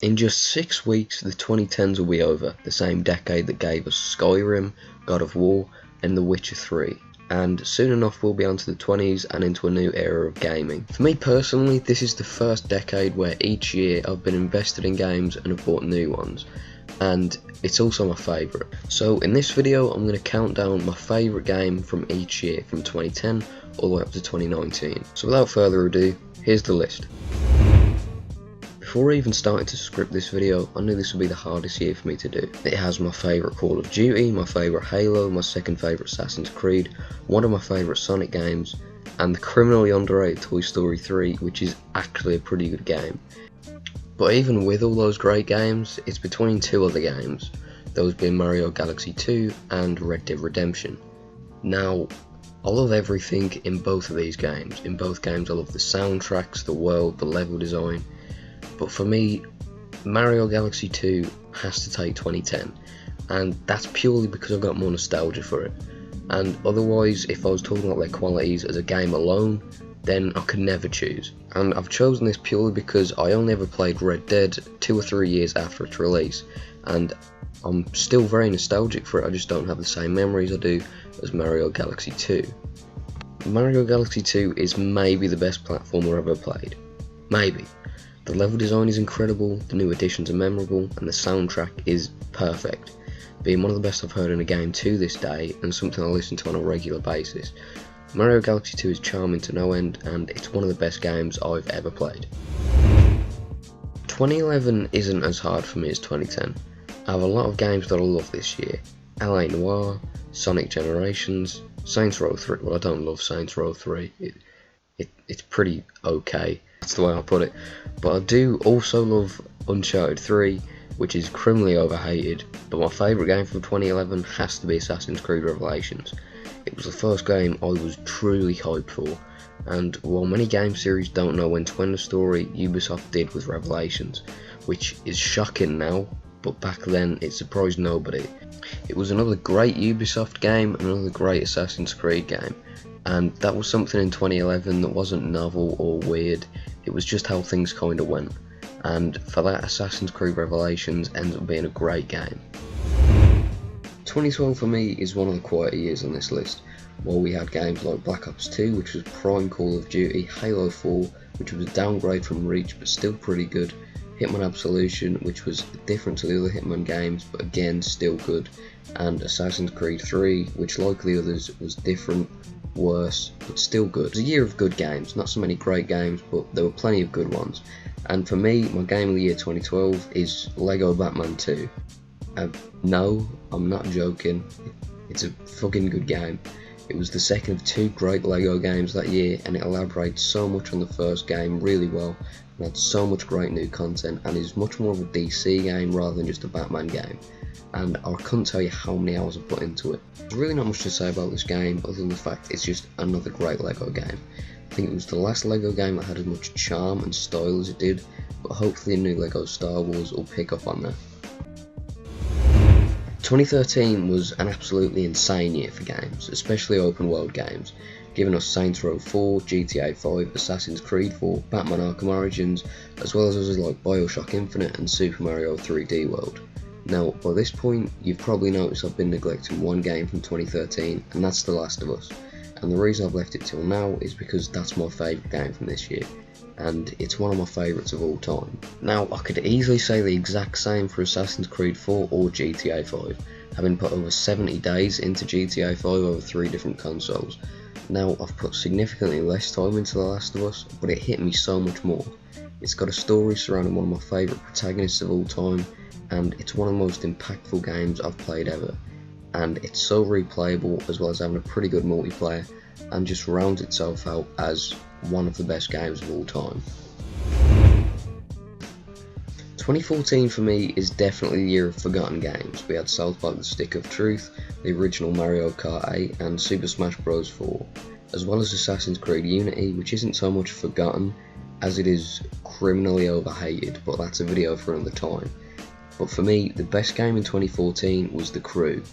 In just 6 weeks, the 2010s will be over, the same decade that gave us Skyrim, God of War, and The Witcher 3. And soon enough we'll be onto the 20s and into a new era of gaming. For me personally, this is the first decade where each year I've been invested in games and have bought new ones. And it's also my favourite. So in this video I'm going to count down my favourite game from each year, from 2010 all the way up to 2019. So without further ado, here's the list. Before even starting to script this video, I knew this would be the hardest year for me to do. It has my favourite Call of Duty, my favourite Halo, my second favourite Assassin's Creed, one of my favourite Sonic games, and the criminally underrated Toy Story 3, which is actually a pretty good game. But even with all those great games, it's between two other games, those being Mario Galaxy 2 and Red Dead Redemption. Now, I love everything in both of these games. In both games I love the soundtracks, the world, the level design. But for me, Mario Galaxy 2 has to take 2010, and that's purely because I've got more nostalgia for it. And otherwise, if I was talking about their qualities as a game alone, then I could never choose. And I've chosen this purely because I only ever played Red Dead 2 or 3 years after its release, and I'm still very nostalgic for it. I just don't have the same memories I do as Mario Galaxy 2. Mario Galaxy 2 is maybe the best platformer I've ever played. Maybe. The level design is incredible, the new additions are memorable, and the soundtrack is perfect, being one of the best I've heard in a game to this day, and something I listen to on a regular basis. Mario Galaxy 2 is charming to no end, and it's one of the best games I've ever played. 2011 isn't as hard for me as 2010. I have a lot of games that I love this year. LA Noire, Sonic Generations, Saints Row 3, well I don't love Saints Row 3, it's pretty okay. That's the way I put it. But I do also love Uncharted 3, which is criminally overhated, but my favourite game from 2011 has to be Assassin's Creed Revelations. It was the first game I was truly hyped for, and while many game series don't know when to end the story, Ubisoft did with Revelations, which is shocking now, but back then it surprised nobody. It was another great Ubisoft game, another great Assassin's Creed game. And that was something in 2011 that wasn't novel or weird, it was just how things kinda went. And for that, Assassin's Creed Revelations ends up being a great game. 2012 for me is one of the quieter years on this list, while we had games like Black Ops 2, which was prime Call of Duty, Halo 4, which was a downgrade from Reach but still pretty good, Hitman Absolution, which was different to the other Hitman games but again still good, and Assassin's Creed 3, which like the others was different, worse, but still good. It was a year of good games, not so many great games, but there were plenty of good ones. And for me, my game of the year 2012 is Lego Batman 2. No, I'm not joking, it's a fucking good game. It was the second of two great Lego games that year, and it elaborates so much on the first game really well, and had so much great new content, and is much more of a DC game rather than just a Batman game. And I couldn't tell you how many hours I put into it. There's really not much to say about this game other than the fact it's just another great Lego game. I think it was the last Lego game that had as much charm and style as it did, but hopefully a new Lego Star Wars will pick up on that. 2013 was an absolutely insane year for games, especially open world games, giving us Saints Row 4, GTA 5, Assassin's Creed 4, Batman Arkham Origins, as well as others like Bioshock Infinite and Super Mario 3D World. Now, by this point, you've probably noticed I've been neglecting one game from 2013, and that's The Last of Us. And the reason I've left it till now is because that's my favourite game from this year, and it's one of my favourites of all time. Now, I could easily say the exact same for Assassin's Creed 4 or GTA 5, having put over 70 days into GTA 5 over 3 different consoles. Now, I've put significantly less time into The Last of Us, but it hit me so much more. It's got a story surrounding one of my favourite protagonists of all time, and it's one of the most impactful games I've played ever, and it's so replayable as well as having a pretty good multiplayer, and just rounds itself out as one of the best games of all time. 2014 for me is definitely the year of forgotten games. We had South Park The Stick of Truth, the original Mario Kart 8 and Super Smash Bros 4, as well as Assassin's Creed Unity, which isn't so much forgotten as it is criminally overhated, but that's a video for another time. But for me, the best game in 2014 was The Crew.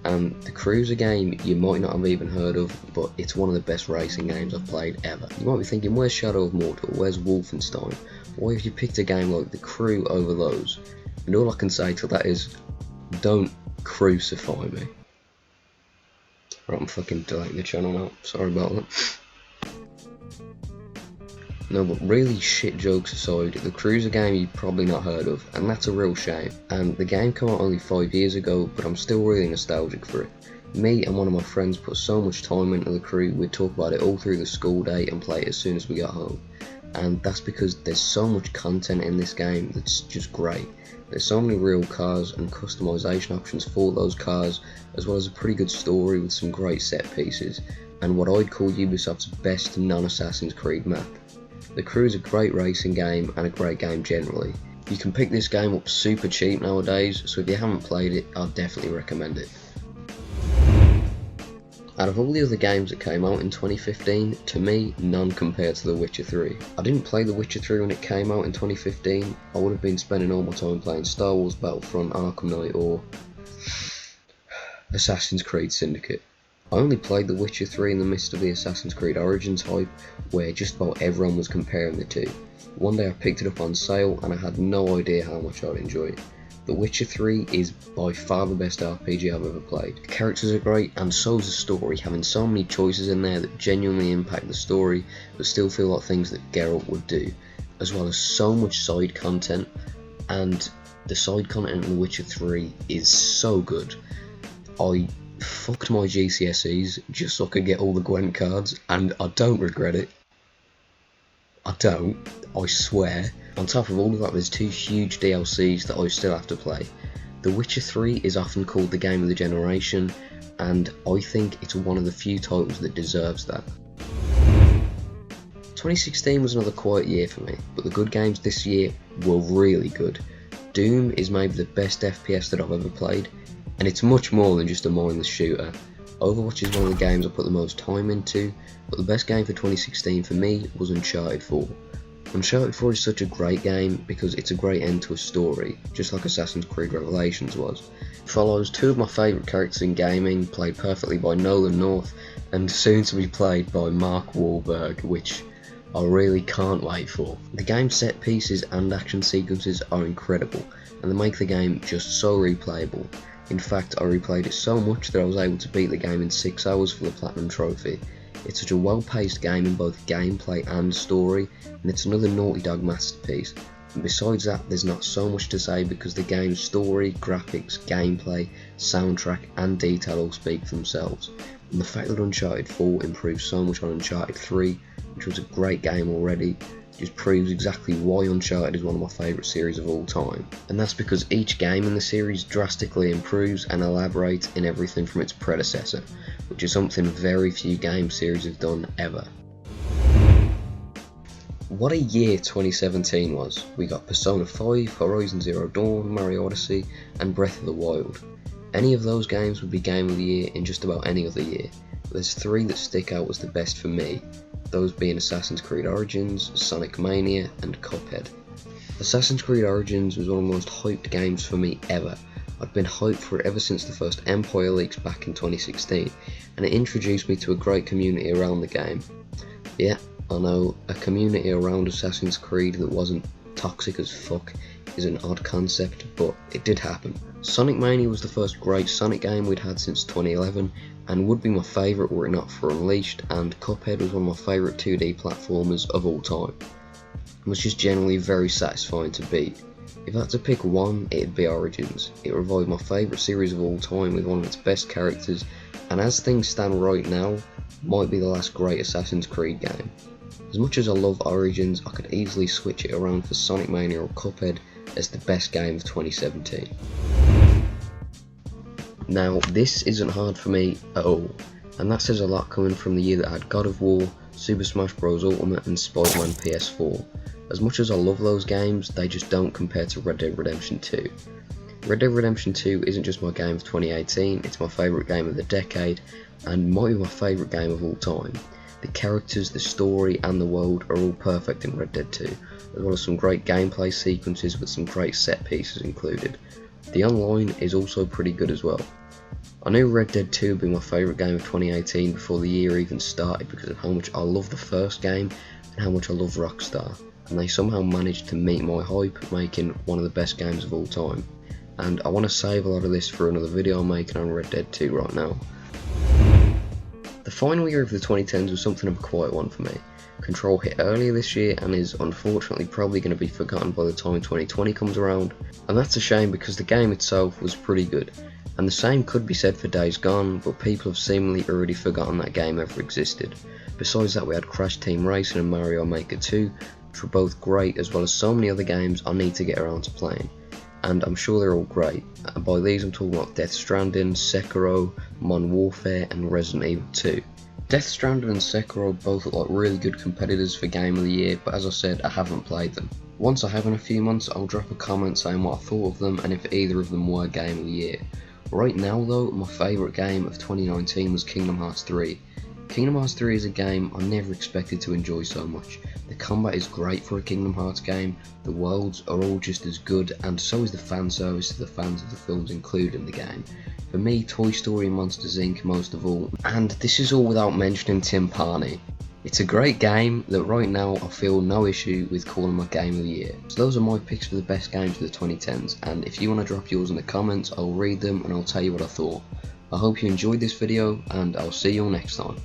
The Crew's a game you might not have even heard of, but it's one of the best racing games I've played ever. You might be thinking, where's Shadow of Mordor, where's Wolfenstein? Why have you picked a game like The Crew over those? And all I can say to that is, don't crucify me. Right, I'm fucking deleting the channel now, sorry about that. No, but really, shit jokes aside, The Crew's a game you've probably not heard of, and that's a real shame. And the game came out only 5 years ago, but I'm still really nostalgic for it. Me and one of my friends put so much time into The Crew, we'd talk about it all through the school day and play it as soon as we got home. And that's because there's so much content in this game that's just great. There's so many real cars and customization options for those cars, as well as a pretty good story with some great set pieces, and what I'd call Ubisoft's best non-Assassin's Creed map. The Crew is a great racing game and a great game generally. You can pick this game up super cheap nowadays, so if you haven't played it, I'd definitely recommend it. Out of all the other games that came out in 2015, to me, none compared to The Witcher 3. I didn't play The Witcher 3 when it came out in 2015, I would have been spending all my time playing Star Wars Battlefront, Arkham Knight or Assassin's Creed Syndicate. I only played The Witcher 3 in the midst of the Assassin's Creed Origins hype, where just about everyone was comparing the two. One day I picked it up on sale and I had no idea how much I'd enjoy it. The Witcher 3 is by far the best RPG I've ever played. The characters are great and so is the story, having so many choices in there that genuinely impact the story but still feel like things that Geralt would do, as well as so much side content, and the side content in The Witcher 3 is so good. I fucked my GCSEs just so I could get all the Gwent cards, and I don't regret it. I don't, I swear. On top of all of that, there's 2 huge DLCs that I still have to play. The Witcher 3 is often called the game of the generation, and I think it's one of the few titles that deserves that. 2016 was another quiet year for me, but the good games this year were really good. Doom is maybe the best FPS that I've ever played, and it's much more than just a mindless shooter. Overwatch is one of the games I put the most time into, but the best game for 2016 for me was Uncharted 4. Uncharted 4 is such a great game because it's a great end to a story, just like Assassin's Creed Revelations was. It follows 2 of my favourite characters in gaming, played perfectly by Nolan North, and soon to be played by Mark Wahlberg, which I really can't wait for. The game's set pieces and action sequences are incredible, and they make the game just so replayable. In fact, I replayed it so much that I was able to beat the game in 6 hours for the Platinum Trophy. It's such a well-paced game in both gameplay and story, and it's another Naughty Dog masterpiece. And besides that, there's not so much to say because the game's story, graphics, gameplay, soundtrack and detail all speak for themselves. And the fact that Uncharted 4 improved so much on Uncharted 3, which was a great game already, just proves exactly why Uncharted is one of my favourite series of all time. And that's because each game in the series drastically improves and elaborates in everything from its predecessor, which is something very few game series have done ever. What a year 2017 was. We got Persona 5, Horizon Zero Dawn, Mario Odyssey and Breath of the Wild. Any of those games would be Game of the Year in just about any other year. But there's 3 that stick out as the best for me, those being Assassin's Creed Origins, Sonic Mania and Cuphead. Assassin's Creed Origins was one of the most hyped games for me ever. I'd been hyped for it ever since the first Empire leaks back in 2016, and it introduced me to a great community around the game. Yeah, I know, a community around Assassin's Creed that wasn't toxic as fuck is an odd concept, but it did happen. Sonic Mania was the first great Sonic game we'd had since 2011, and would be my favourite were it not for Unleashed, and Cuphead was one of my favourite 2D platformers of all time. It was just generally very satisfying to beat. If I had to pick one, it'd be Origins. It revived my favourite series of all time with one of its best characters, and as things stand right now, might be the last great Assassin's Creed game. As much as I love Origins, I could easily switch it around for Sonic Mania or Cuphead as the best game of 2017. Now, this isn't hard for me at all, and that says a lot coming from the year that had God of War, Super Smash Bros Ultimate and Spider-Man PS4. As much as I love those games, they just don't compare to Red Dead Redemption 2. Red Dead Redemption 2 isn't just my game of 2018, it's my favourite game of the decade, and might be my favourite game of all time. The characters, the story and the world are all perfect in Red Dead 2, as well as some great gameplay sequences with some great set pieces included. The online is also pretty good as well. I knew Red Dead 2 would be my favourite game of 2018 before the year even started because of how much I love the first game and how much I love Rockstar. and they somehow managed to meet my hype, making one of the best games of all time. And I want to save a lot of this for another video I'm making on Red Dead 2 right now. The final year of the 2010s was something of a quiet one for me. Control hit earlier this year and is unfortunately probably going to be forgotten by the time 2020 comes around, and that's a shame because the game itself was pretty good. And the same could be said for Days Gone, but people have seemingly already forgotten that game ever existed. Besides that, we had Crash Team Racing and Mario Maker 2, which were both great, as well as so many other games I need to get around to playing. And I'm sure they're all great. And by these I'm talking about Death Stranding, Sekiro, Modern Warfare and Resident Evil 2. Death Stranding and Sekiro both look like really good competitors for Game of the Year, but as I said, I haven't played them. Once I have in a few months, I'll drop a comment saying what I thought of them and if either of them were Game of the Year. Right now though, my favourite game of 2019 was Kingdom Hearts 3. Kingdom Hearts 3 is a game I never expected to enjoy so much. The combat is great for a Kingdom Hearts game, the worlds are all just as good, and so is the fan service to the fans of the films included in the game. For me, Toy Story and Monsters Inc. most of all, and this is all without mentioning Tim Parney. It's a great game that right now I feel no issue with calling my Game of the Year. So those are my picks for the best games of the 2010s, and if you want to drop yours in the comments, I'll read them and I'll tell you what I thought. I hope you enjoyed this video, and I'll see you all next time.